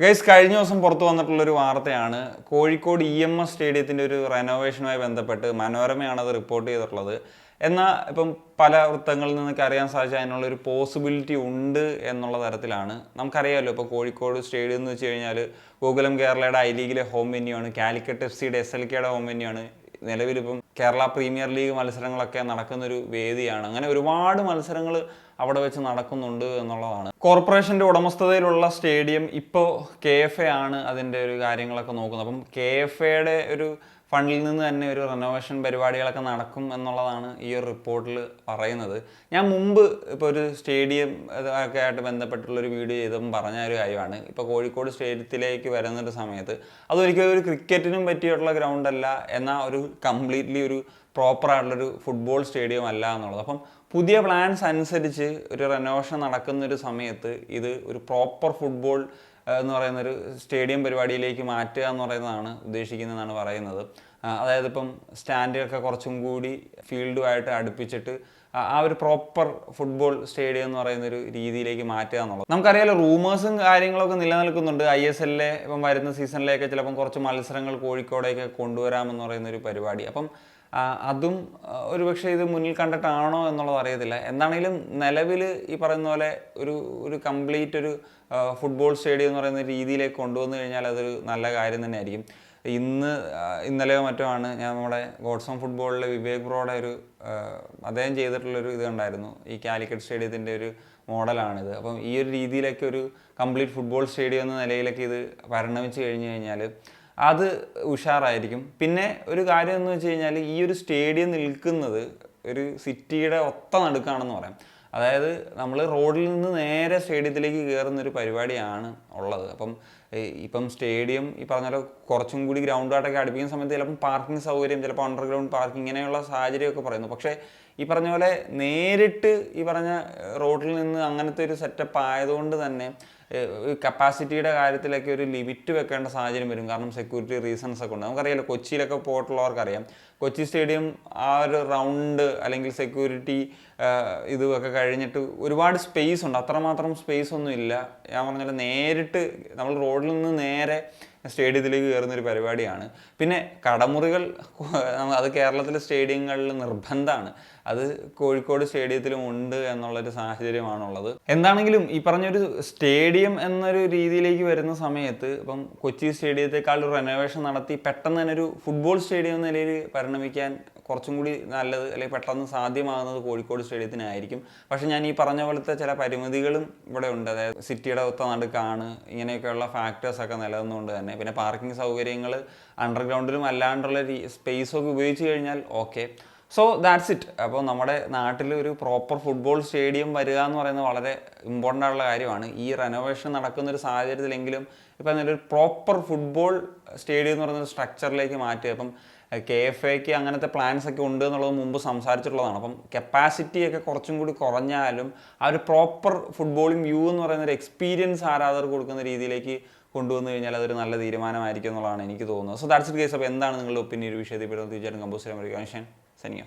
Guys, കഴിഞ്ഞ ദിവസം പുറത്തു വന്നിട്ടുള്ളൊരു വാർത്തയാണ് കോഴിക്കോട് EMS സ്റ്റേഡിയത്തിൻ്റെ ഒരു റെനോവേഷനുമായി ബന്ധപ്പെട്ട് മനോരമയാണ് അത് റിപ്പോർട്ട് ചെയ്തിട്ടുള്ളത്. എന്നാൽ ഇപ്പം പല വൃത്തങ്ങളിൽ നിന്നൊക്കെ അറിയാൻ സാധിച്ചാൽ അതിനുള്ളൊരു പോസിബിലിറ്റി ഉണ്ട് എന്നുള്ള തരത്തിലാണ്. നമുക്കറിയാമല്ലോ, ഇപ്പോൾ കോഴിക്കോട് സ്റ്റേഡിയം എന്ന് വെച്ച് കഴിഞ്ഞാൽ ഗോകുലം കേരളയുടെ I ലീഗിലെ ഹോം വെന്യൂ ആണ്, കാലിക്കറ്റ് FCയുടെ SLKയുടെ ഹോം വെന്യൂ ആണ്, നിലവിലിപ്പം കേരള പ്രീമിയർ ലീഗ് മത്സരങ്ങളൊക്കെ നടക്കുന്നൊരു വേദിയാണ്. അങ്ങനെ ഒരുപാട് മത്സരങ്ങൾ അവിടെ വെച്ച് നടക്കുന്നുണ്ട് എന്നുള്ളതാണ്. കോർപ്പറേഷൻ്റെ ഉടമസ്ഥതയിലുള്ള സ്റ്റേഡിയം ഇപ്പോൾ KFA ആണ് അതിൻ്റെ ഒരു കാര്യങ്ങളൊക്കെ നോക്കുന്നത്. അപ്പം KFAയുടെ ഒരു ഫണ്ടിൽ നിന്ന് തന്നെ ഒരു റെനോവേഷൻ പരിപാടികളൊക്കെ നടക്കും എന്നുള്ളതാണ് ഈ ഒരു റിപ്പോർട്ടിൽ പറയുന്നത്. ഞാൻ മുമ്പ് ഇപ്പോൾ ഒരു സ്റ്റേഡിയം ഒക്കെ ആയിട്ട് ബന്ധപ്പെട്ടുള്ളൊരു വീഡിയോ ചെയ്തപ്പം പറഞ്ഞ ഒരു കാര്യമാണ്, ഇപ്പോൾ കോഴിക്കോട് സ്റ്റേഡിയത്തിലേക്ക് വരുന്നൊരു സമയത്ത് അതൊരിക്കലും ഒരു ക്രിക്കറ്റിനും പറ്റിയിട്ടുള്ള ഗ്രൗണ്ടല്ല, എന്നാൽ ഒരു കംപ്ലീറ്റ്ലി ഒരു പ്രോപ്പറായിട്ടുള്ളൊരു ഫുട്ബോൾ സ്റ്റേഡിയം അല്ല എന്നുള്ളത്. അപ്പം പുതിയ പ്ലാൻസ് അനുസരിച്ച് ഒരു റെനോവേഷൻ നടക്കുന്നൊരു സമയത്ത് ഇത് ഒരു പ്രോപ്പർ ഫുട്ബോൾ എന്ന് പറയുന്നൊരു സ്റ്റേഡിയം പരിപാടിയിലേക്ക് മാറ്റുക എന്ന് പറയുന്നതാണ് ഉദ്ദേശിക്കുന്നതെന്നാണ് പറയുന്നത്. അതായത് ഇപ്പം സ്റ്റാൻഡൊക്കെ കുറച്ചും കൂടി ഫീൽഡുമായിട്ട് അടുപ്പിച്ചിട്ട് ആ ഒരു പ്രോപ്പർ ഫുട്ബോൾ സ്റ്റേഡിയം എന്ന് പറയുന്നൊരു രീതിയിലേക്ക് മാറ്റുക എന്നുള്ളത്. നമുക്കറിയാലോ, റൂമേഴ്സും കാര്യങ്ങളൊക്കെ നിലനിൽക്കുന്നുണ്ട്. ISLലെ ഇപ്പം വരുന്ന സീസണിലേക്ക് ചിലപ്പം കുറച്ച് മത്സരങ്ങൾ കോഴിക്കോടേക്ക് കൊണ്ടുവരാമെന്ന് പറയുന്നൊരു പരിപാടി. അപ്പം അതും ഒരുപക്ഷെ ഇത് മുന്നിൽ കണ്ടിട്ടാണോ എന്നുള്ളത് അറിയത്തില്ല. എന്താണെങ്കിലും നിലവിൽ ഈ പറയുന്ന പോലെ ഒരു കംപ്ലീറ്റ് ഒരു ഫുട്ബോൾ സ്റ്റേഡിയം എന്ന് പറയുന്ന രീതിയിലേക്ക് കൊണ്ടുവന്നു കഴിഞ്ഞാൽ അതൊരു നല്ല കാര്യം തന്നെയായിരിക്കും. ഇന്നലെയോ മറ്റോ ആണ് ഞാൻ നമ്മുടെ ഗോഡ്സ് ഓൺ ഫുട്ബോളിലെ വിവേക് ബ്രോയുടെ ഒരു അദ്ദേഹം ചെയ്തിട്ടുള്ളൊരു ഇത് കണ്ടായിരുന്നു. ഈ കാലിക്കറ്റ് സ്റ്റേഡിയത്തിൻ്റെ ഒരു മോഡലാണിത്. അപ്പം ഈ ഒരു രീതിയിലൊക്കെ ഒരു കംപ്ലീറ്റ് ഫുട്ബോൾ സ്റ്റേഡിയം എന്ന നിലയിലൊക്കെ ഇത് പരിണമിച്ച് കഴിഞ്ഞ് കഴിഞ്ഞാൽ അത് ഉഷാറായിരിക്കും. പിന്നെ ഒരു കാര്യം എന്ന് വെച്ച് കഴിഞ്ഞാൽ ഈ ഒരു സ്റ്റേഡിയം നിൽക്കുന്നത് ഒരു സിറ്റിയുടെ ഒത്ത നടുക്കാണെന്ന് പറയാം. അതായത് നമ്മൾ റോഡിൽ നിന്ന് നേരെ സ്റ്റേഡിയത്തിലേക്ക് കയറുന്നൊരു പരിപാടിയാണ് ഉള്ളത്. ഇപ്പം സ്റ്റേഡിയം ഈ പറഞ്ഞ പോലെ കുറച്ചും കൂടി ഗ്രൗണ്ടായിട്ടൊക്കെ അടുപ്പിക്കുന്ന സമയത്ത് ചിലപ്പം പാർക്കിംഗ് സൗകര്യം, ചിലപ്പോൾ അണ്ടർഗ്രൗണ്ട് പാർക്കിംഗ് ഇങ്ങനെയുള്ള സാഹചര്യമൊക്കെ പറയുന്നു. പക്ഷേ ഈ പറഞ്ഞ പോലെ നേരിട്ട് ഈ പറഞ്ഞ റോഡിൽ നിന്ന് അങ്ങനത്തെ ഒരു സെറ്റപ്പ് ആയതുകൊണ്ട് തന്നെ കപ്പാസിറ്റിയുടെ കാര്യത്തിലൊക്കെ ഒരു ലിമിറ്റ് വെക്കേണ്ട സാഹചര്യം വരും. കാരണം സെക്യൂരിറ്റി റീസൺസ് ഒക്കെ ഉണ്ട്. നമുക്കറിയാലോ, കൊച്ചിയിലൊക്കെ പോയിട്ടുള്ളവർക്കറിയാം, കൊച്ചി സ്റ്റേഡിയം ആ ഒരു റൗണ്ട് അല്ലെങ്കിൽ സെക്യൂരിറ്റി ഇതൊക്കെ കഴിഞ്ഞിട്ട് ഒരുപാട് സ്പേസ് ഉണ്ട്, അത്രമാത്രം സ്പേസ് ഒന്നും ഇല്ല. ഞാൻ പറഞ്ഞാൽ നേരിട്ട് നമ്മൾ റോഡിൽ നിന്ന് നേരെ സ്റ്റേഡിയത്തിലേക്ക് കയറുന്നൊരു പരിപാടിയാണ്. പിന്നെ കടമുറികൾ അത് കേരളത്തിലെ സ്റ്റേഡിയങ്ങളിൽ നിർബന്ധമാണ്. അത് കോഴിക്കോട് സ്റ്റേഡിയത്തിലും ഉണ്ട് എന്നുള്ളൊരു സാഹചര്യമാണുള്ളത്. എന്താണെങ്കിലും ഈ പറഞ്ഞൊരു സ്റ്റേഡിയം എന്നൊരു രീതിയിലേക്ക് വരുന്ന സമയത്ത് ഇപ്പം കൊച്ചി സ്റ്റേഡിയത്തെക്കാൾ ഒരു റെനോവേഷൻ നടത്തി പെട്ടെന്ന് തന്നെ ഒരു ഫുട്ബോൾ സ്റ്റേഡിയം എന്ന നിലയിൽ പരിണമിക്കാൻ കുറച്ചും കൂടി നല്ലത്, അല്ലെങ്കിൽ പെട്ടെന്ന് സാധ്യമാകുന്നത് കോഴിക്കോട് സ്റ്റേഡിയത്തിനായിരിക്കും. പക്ഷേ ഞാൻ ഈ പറഞ്ഞ പോലത്തെ ചില പരിമിതികളും ഇവിടെ ഉണ്ട്. അതായത് സിറ്റിയുടെ ഒത്ത നടുക്കാണ്, ഇങ്ങനെയൊക്കെയുള്ള ഫാക്ടേഴ്സൊക്കെ നിലനിന്നുകൊണ്ട് തന്നെ. പിന്നെ പാർക്കിംഗ് സൗകര്യങ്ങൾ അണ്ടർഗ്രൗണ്ടിലും അല്ലാണ്ടുള്ള സ്പേസൊക്കെ ഉപയോഗിച്ച് കഴിഞ്ഞാൽ ഓക്കെ. So that's it. അപ്പോൾ നമ്മുടെ നാട്ടിൽ ഒരു പ്രോപ്പർ ഫുട്ബോൾ സ്റ്റേഡിയം വരിക എന്ന് പറയുന്നത് വളരെ ഇമ്പോർട്ടൻ്റ് ആയിട്ടുള്ള കാര്യമാണ്. ഈ റെനോവേഷൻ നടക്കുന്നൊരു സാഹചര്യത്തിലെങ്കിലും ഇപ്പം അതിനൊരു പ്രോപ്പർ ഫുട്ബോൾ സ്റ്റേഡിയം എന്ന് പറയുന്ന സ്ട്രക്ചറിലേക്ക് മാറ്റുക. അപ്പം KFAക്ക് അങ്ങനത്തെ പ്ലാൻസ് ഒക്കെ ഉണ്ട് എന്നുള്ളത് മുമ്പ് സംസാരിച്ചിട്ടുള്ളതാണ്. അപ്പം കപ്പാസിറ്റിയൊക്കെ കുറച്ചും കൂടി കുറഞ്ഞാലും ആ ഒരു പ്രോപ്പർ ഫുട്ബോളിംഗ് വ്യൂ എന്ന് പറയുന്ന ഒരു എക്സ്പീരിയൻസ് ആരാധകർക്ക് കൊടുക്കുന്ന രീതിയിലേക്ക് കൊണ്ടുവന്നു കഴിഞ്ഞാൽ അതൊരു നല്ല തീരുമാനമായിരിക്കും എന്നുള്ളതാണ് എനിക്ക് തോന്നുന്നത്. So that's it guys. അപ്പോൾ എന്താണ് നിങ്ങളുടെ ഒപ്പീനിയൻ ഈ വിഷയത്തിൽ? തീർച്ചയായിട്ടും കമ്പോസ് ചെയ്യാൻ പറ്റും. Signing off.